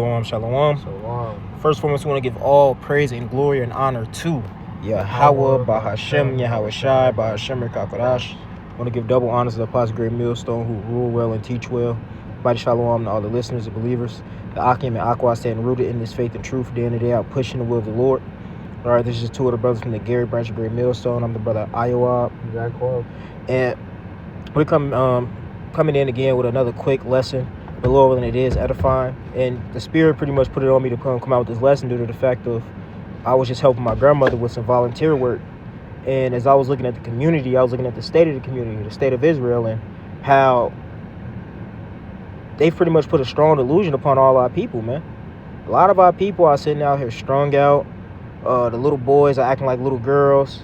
Shalom. First and foremost, we want to give all praise and glory and honor to Yahweh, Bahashem, Yahweh Shai, Bahashem, Rikakodash. I want to give double honors to the Apostle Great Millstone, who rule well and teach well. Body Shalom to all the listeners and believers. The Akim and Aqua stand rooted in this faith and truth, day in and day out, pushing the will of the Lord. All right, this is two of the brothers from the Gary branch of Great Millstone. I'm the brother Iowa. And we're coming in again with another quick lesson. The Lord willing, it is edifying, and the Spirit pretty much put it on me to come out with this lesson due to the fact of I was just helping my grandmother with some volunteer work, and as I was looking at the community, I was looking at the state of the community, the state of Israel, and how they've pretty much put a strong delusion upon all our people, man. A lot of our people are sitting out here strung out. The little boys are acting like little girls.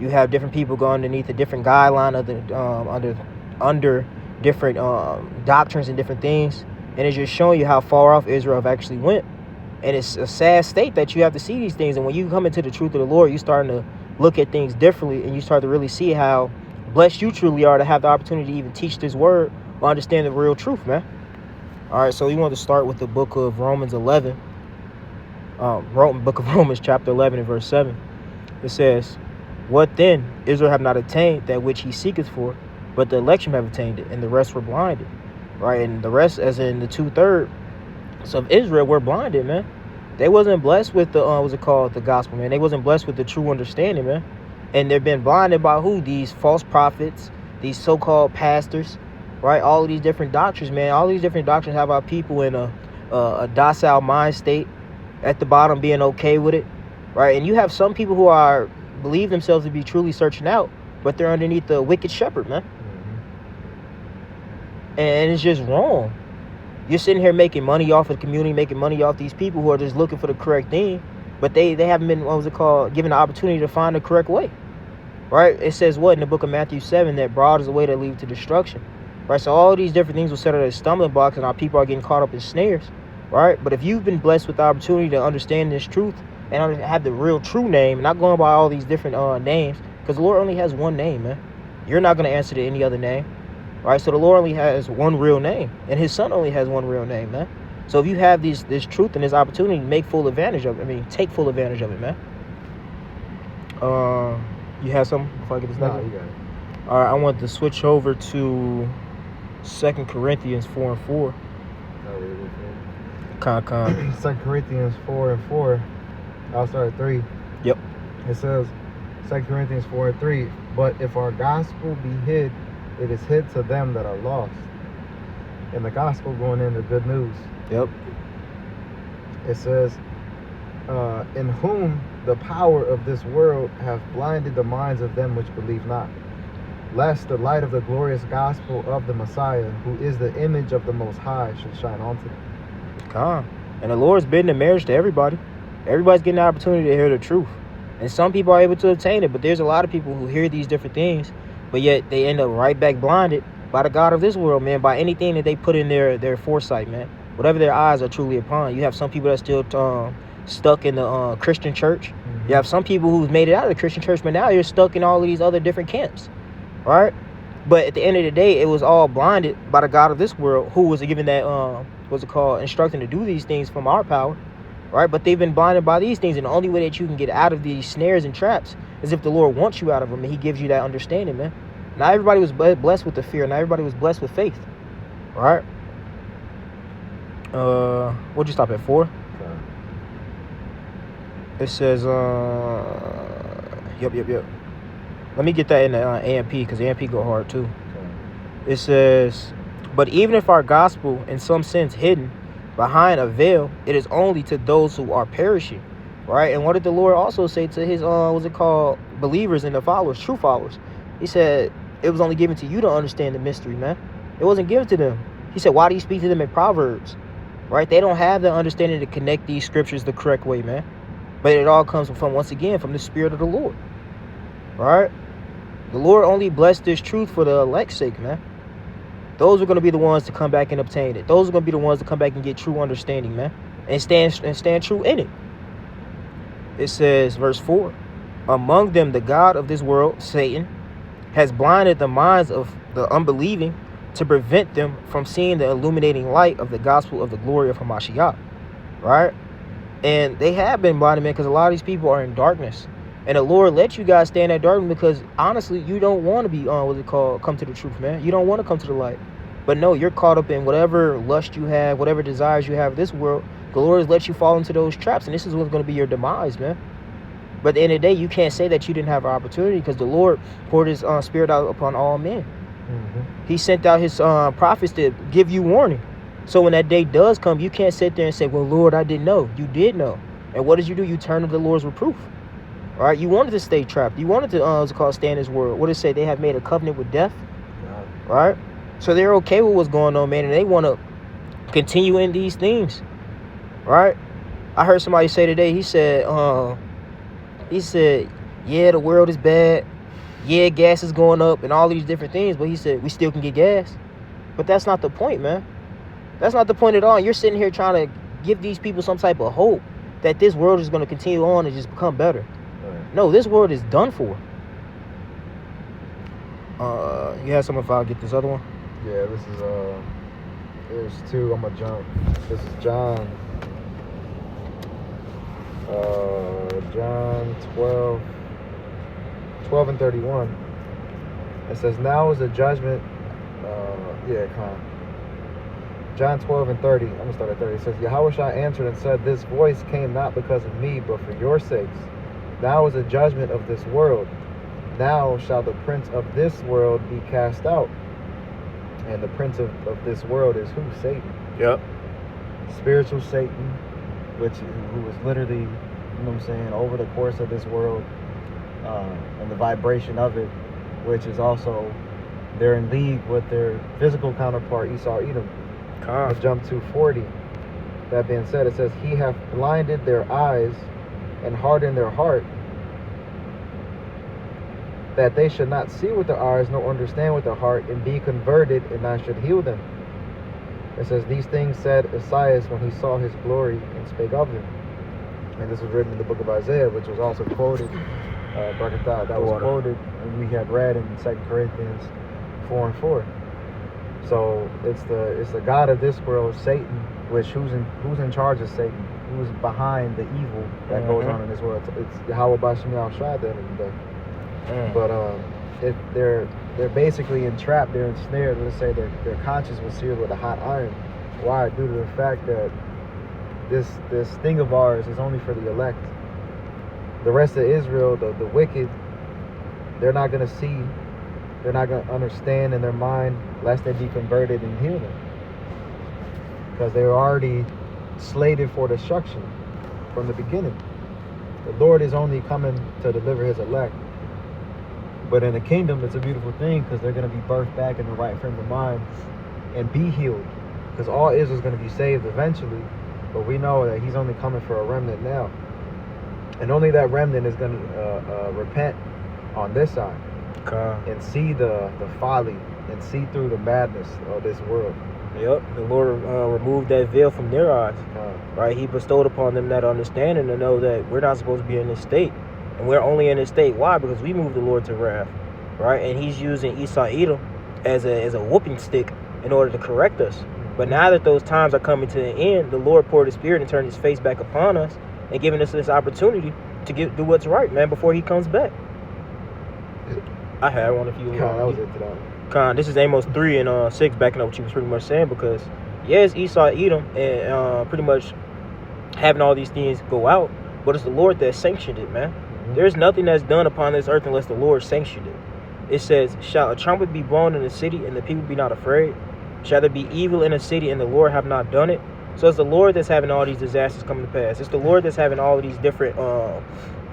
You have different people going underneath a different guideline of the under different doctrines and different things, and it's just showing you how far off Israel have actually went. And it's a sad state that you have to see these things, and when you come into the truth of the Lord, you're starting to look at things differently, and you start to really see how blessed you truly are to have the opportunity to even teach this word or understand the real truth, man. All right, so we want to start with the book of Romans 11, book of Romans chapter 11 and verse 7. It says, "What then? Israel have not attained that which he seeketh for, but the election have attained it, and the rest were blinded." Right? And the rest, as in the 2/3 of Israel, were blinded, man. They wasn't blessed with the the gospel, man. They wasn't blessed with the true understanding, man. And they've been blinded by who? These false prophets, these so-called pastors, right? All of these different doctrines, man. All these different doctrines have our people in a docile mind state, at the bottom being okay with it, right? And you have some people who are believe themselves to be truly searching out, but they're underneath the wicked shepherd, man. And it's just wrong. You're sitting here making money off of the community, making money off these people who are just looking for the correct thing, but they haven't been, given the opportunity to find the correct way, right? It says what in the book of Matthew 7, that broad is the way that leads to destruction, right? So all these different things will set as stumbling blocks, and our people are getting caught up in snares, right? But if you've been blessed with the opportunity to understand this truth and have the real true name, not going by all these different names, because the Lord only has one name, man. You're not going to answer to any other name. Right, so the Lord only has one real name, and his son only has one real name, man. So if you have this truth and this opportunity, make full advantage of it. Take full advantage of it, man. You have something before I get this next one? You got it. All right, I want to switch over to 2 Corinthians 4 and 4. Con. 2 Corinthians 4 and 4. I'll start at 3. Yep. It says, 2 Corinthians 4 and 3, "But if our gospel be hid, it is hid to them that are lost." And the gospel going into good news. Yep. It says, "In whom the power of this world have blinded the minds of them which believe not, lest the light of the glorious gospel of the Messiah, who is the image of the Most High, should shine onto them." Come. And the Lord's bidding a marriage to everybody. Everybody's getting the opportunity to hear the truth. And some people are able to obtain it, but there's a lot of people who hear these different things, but yet they end up right back blinded by the God of this world, man, by anything that they put in their foresight, man. Whatever their eyes are truly upon. You have some people that still stuck in the Christian church. Mm-hmm. You have some people who've made it out of the Christian church, but now you're stuck in all of these other different camps, right? But at the end of the day, it was all blinded by the God of this world, who was given that, instructing to do these things from our power, right? But they've been blinded by these things, and the only way that you can get out of these snares and traps is if the Lord wants you out of them, and he gives you that understanding, man. Not everybody was blessed with the fear. Not everybody was blessed with faith. All right. What'd you stop at 4? Okay. It says, yep. Let me get that in the AMP, because AMP go hard too. Okay. It says, "But even if our gospel in some sense hidden behind a veil, it is only to those who are perishing." Right? And what did the Lord also say to his, believers and the followers, true followers? He said, it was only given to you to understand the mystery, man. It wasn't given to them. He said, why do you speak to them in Proverbs? Right? They don't have the understanding to connect these scriptures the correct way, man. But it all comes from the Spirit of the Lord. Right? The Lord only blessed this truth for the elect's sake, man. Those are going to be the ones to come back and obtain it. Those are going to be the ones to come back and get true understanding, man. And stand true in it. It says, verse 4, "Among them the God of this world, Satan, has blinded the minds of the unbelieving to prevent them from seeing the illuminating light of the gospel of the glory of Hamashiach." right? And they have been blinded, man, because a lot of these people are in darkness. And the Lord let you guys stay in that darkness because, honestly, you don't want to be, come to the truth, man. You don't want to come to the light. But no, you're caught up in whatever lust you have, whatever desires you have in this world. The Lord has let you fall into those traps, and this is what's going to be your demise, man. But at the end of the day, you can't say that you didn't have an opportunity because the Lord poured his spirit out upon all men. Mm-hmm. He sent out his prophets to give you warning. So when that day does come, you can't sit there and say, well, Lord, I didn't know. You did know. And what did you do? You turned to the Lord's reproof. All right, you wanted to stay trapped. You wanted to stay in his word. What did it say? They have made a covenant with death. All right, so they're okay with what's going on, man, and they want to continue in these things. Right? I heard somebody say today. He said, yeah, the world is bad. Yeah, gas is going up and all these different things. But he said we still can get gas. But that's not the point, man. That's not the point at all. You're sitting here trying to give these people some type of hope that this world is going to continue on and just become better. No, this world is done for. You have something if I get this other one? Yeah, this is there's two. I'm gonna jump. This is John 12 and 31. It says, now is the judgment. John 12 and 30. I'm gonna start at 30. It says, Yahushua answered and said, this voice came not because of me, but for your sakes. Now is the judgment of this world. Now shall the prince of this world be cast out. And the prince of this world is who? Satan. Yep. Spiritual Satan, who is literally, you know what I'm saying, over the course of this world, and the vibration of it, which is also, they're in league with their physical counterpart, Esau, Edom. Let's jump to 40. That being said, it says, he hath blinded their eyes and hardened their heart, that they should not see with their eyes, nor understand with their heart, and be converted, and I should heal them. It says, these things said Esaias when he saw his glory and spake of him. And this was written in the book of Isaiah, which was also quoted, that was quoted, and we had read in 2 Corinthians 4 and 4. So it's the God of this world, Satan, which who's in charge of Satan? Who's behind the evil that goes on in this world? It's Yahweh Bashem Yahushua at the end of the day. But they're basically entrapped, they're ensnared. Let's say their conscience was seared with a hot iron. Why? Due to the fact that this thing of ours is only for the elect. The rest of Israel, the wicked, they're not going to see, they're not going to understand in their mind, lest they be converted and healed them, because they were already slated for destruction from the beginning. The Lord is only coming to deliver his elect. But in the kingdom, it's a beautiful thing because they're going to be birthed back in the right frame of mind and be healed. Because all Israel is going to be saved eventually. But we know that he's only coming for a remnant now. And only that remnant is going to repent on this side. And see the folly and see through the madness of this world. Yep, the Lord removed that veil from their eyes. Right? He bestowed upon them that understanding to know that we're not supposed to be in this state. And we're only in this state. Why? Because we moved the Lord to wrath, right? And he's using Esau Edom as a whooping stick in order to correct us. But now that those times are coming to an end, the Lord poured his spirit and turned his face back upon us and giving us this opportunity to do what's right, man, before he comes back. I had one if you that was it today. This is Amos 3 and 6, backing up what you was pretty much saying, because yes, Esau Edom and pretty much having all these things go out, but it's the Lord that sanctioned it, man. There's nothing that's done upon this earth unless the Lord sanctioned it. It says, shall a trumpet be blown in the city and the people be not afraid? Shall there be evil in a city and the Lord have not done it? So it's the Lord that's having all these disasters coming to pass. It's the Lord that's having all of these different,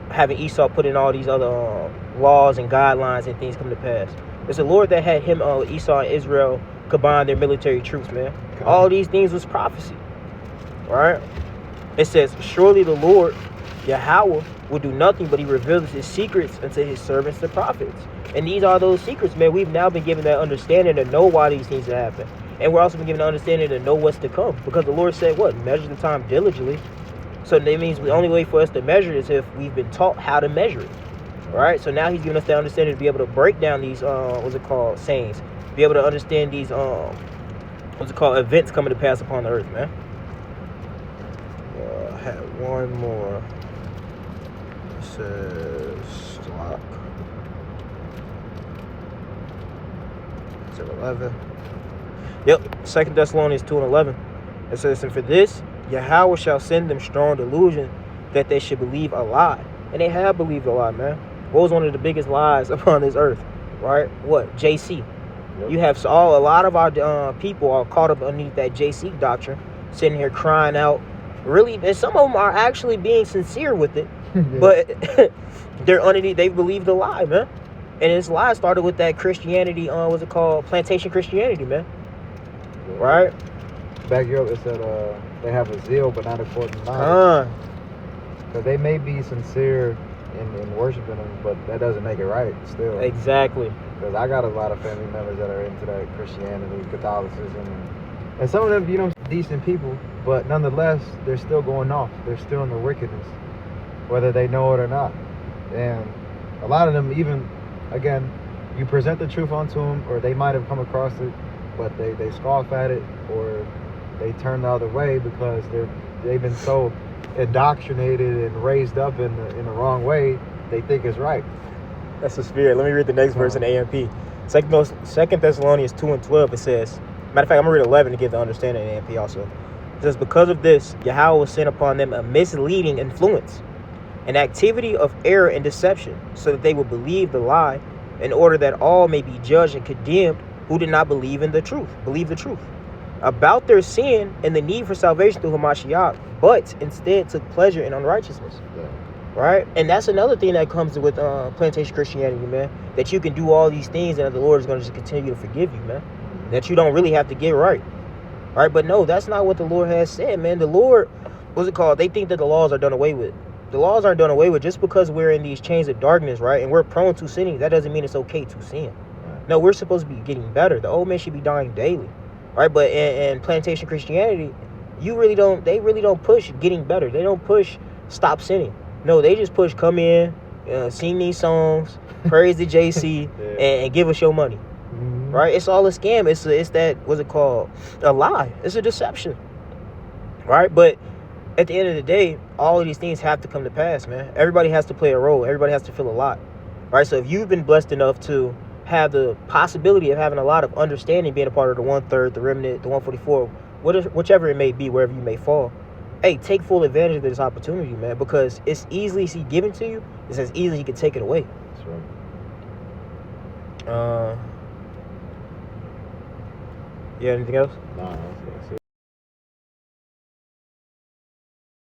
having Esau put in all these other laws and guidelines and things come to pass. It's the Lord that had him, Esau and Israel combine their military troops, man. All these things was prophecy, right? It says, surely the Lord, Yahweh, will do nothing, but he reveals his secrets unto his servants, the prophets. And these are those secrets, man. We've now been given that understanding to know why these things happen. And we're also been given the understanding to know what's to come. Because the Lord said, what? Measure the time diligently. So that means the only way for us to measure is if we've been taught how to measure it. Right? So now he's giving us the understanding to be able to break down these, sayings. Be able to understand these, events coming to pass upon the earth, man. had one more. It says lock. Is it 11? Yep. 2 Thessalonians 2:11. It says, and for this, Yahweh shall send them strong delusion that they should believe a lie. And they have believed a lie, man. What was one of the biggest lies upon this earth? Right? What? JC. Yep. You have a lot of our people are caught up underneath that JC doctrine, sitting here crying out. Really, and some of them are actually being sincere with it, but they're underneath. They believe the lie, man. And this lie started with that Christianity. What's it called? Plantation Christianity, man. Yeah. Right? Back here, it said they have a zeal, but not according to knowledge. Because they may be sincere in worshiping them, but that doesn't make it right. Still. Exactly. Because I got a lot of family members that are into that Christianity, Catholicism, and some of them, you know, decent people, but nonetheless, they're still going off. They're still in the wickedness, whether they know it or not. And a lot of them, even, again, you present the truth onto them, or they might have come across it, but they scoff at it, or they turn the other way because they've been so indoctrinated and raised up in the wrong way, they think it's right. That's the spirit. Let me read the next verse in AMP. 2 Thessalonians 2:12, it says, matter of fact, I'm going to read 11 to give the understanding in AMP also. It says, because of this, Yahweh will send upon them a misleading influence, an activity of error and deception, so that they will believe the lie, in order that all may be judged and condemned who did not believe the truth, about their sin and the need for salvation through Hamashiach, but instead took pleasure in unrighteousness. Yeah. Right? And that's another thing that comes with plantation Christianity, man. That you can do all these things and that the Lord is going to just continue to forgive you, man. That you don't really have to get right. Right? But no, that's not what the Lord has said, man. The Lord, what's it called? They think that the laws are done away with. The laws aren't done away with just because we're in these chains of darkness, right? And we're prone to sinning. That doesn't mean it's okay to sin. No, we're supposed to be getting better. The old man should be dying daily. Right? But in plantation Christianity, they really don't push getting better. They don't push stop sinning. No, they just push come in, sing these songs, praise the JC, and give us your money. Mm-hmm. Right? It's all a scam. It's that, what's it called? A lie. It's a deception. Right? But at the end of the day, all of these things have to come to pass, man. Everybody has to play a role. Everybody has to feel a lot. Right? So if you've been blessed enough to have the possibility of having a lot of understanding, being a part of the 1/3, the remnant, the 144, whichever it may be, wherever you may fall, hey, take full advantage of this opportunity, man, because it's easily given to you. It's as easy as you can take it away. That's right. Yeah, anything else? Nah, that's it.